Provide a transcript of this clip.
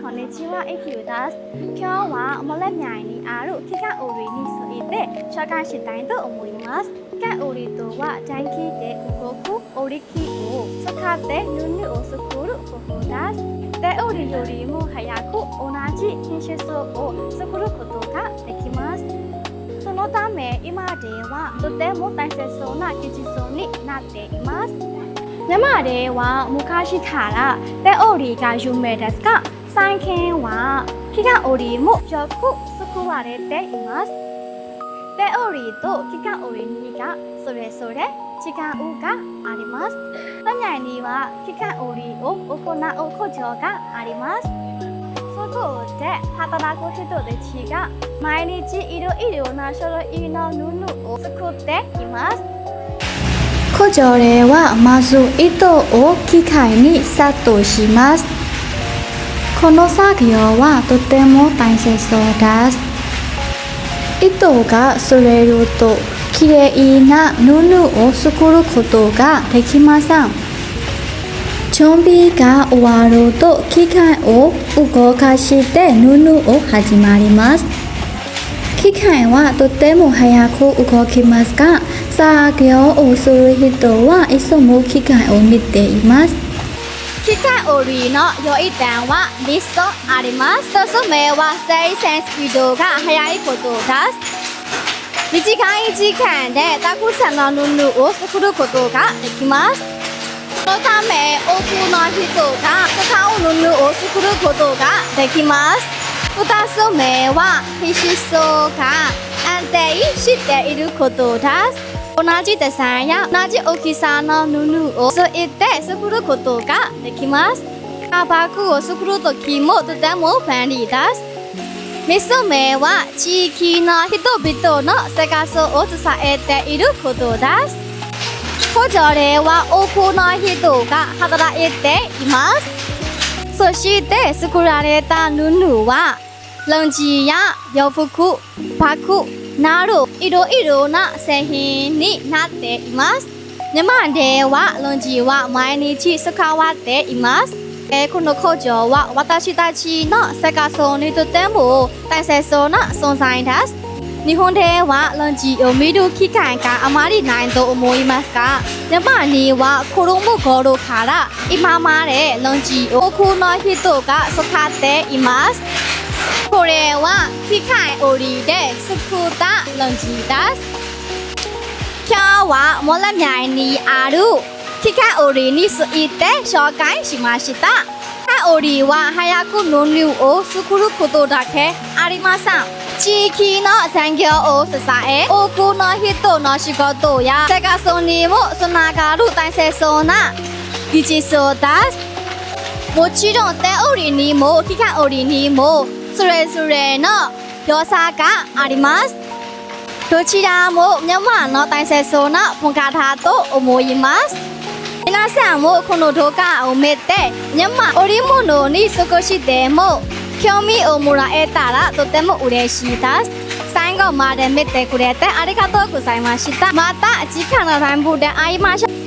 こんにちは、エキューです。今日はモレミャイにあるキカオリについて紹介したいと思います。キカオリとはジャンキーで動くオリキを使ってヌヌを作る方法です。で、オリよりも早く同じ品種層を作ることができます。そのため、今ではとても大切な技術になっています。မြန်မာでは昔から手織りが有名ですが、最近は木が織りもよく使われています。手織りと木が織りにがそれぞれ違うがあります。都内には木が織りを行う工場があります。そこで働く人たちが毎日いろいろな種類の布を作っています。工場ではまず糸を機械にセットします。この作業はとても大切です。糸が擦れるときれいな布を作ることができません。準備が終わると機械を動かして布を始まります。機械はとても早く動きますが、作業をする人はいつも機械を見ています。機械織りの良い点は3つあります。1つ目は生産スピードが速いことです。短い時間でたくさんの布を作ることができます。そのため多くの人が使う布を作ることができます。2つ目は品質が安定していることです。同じデザインや同じ大きさの布をついて作ることができます。バッグを作るときもとても便利です。3つ目は地域の人々の生活を支えていることです。工場では多くの人が働いています。そして作られた布はランジや洋服、バッグなどいろいろな製品になっています。မြန်မာではランジは毎日使われています。この工場は私たちの生活にとても大切な存在です。日本ではランジを見る機会があまりないと思いますが、မြန်မာには子供頃から今までランジを多くの人が使っています。これは機械織りで作ったランジです。今日はモレミャイにある機械織りについて紹介しました。機械織りは早く布を作ることだけありません。地域の産業を支え、多くの人の仕事や生活にもつながる大切な技術です。もちろん手織りにも機械織りにもそれぞれの良さがあります。どちらもမြန်မာの大切な文化だと思います。皆さんもこの動画を見てမြန်မာ織物に少しでも興味をもらえたらとても嬉しいです。最後まで見てくれてありがとうございました。また次回のライブで会いましょう。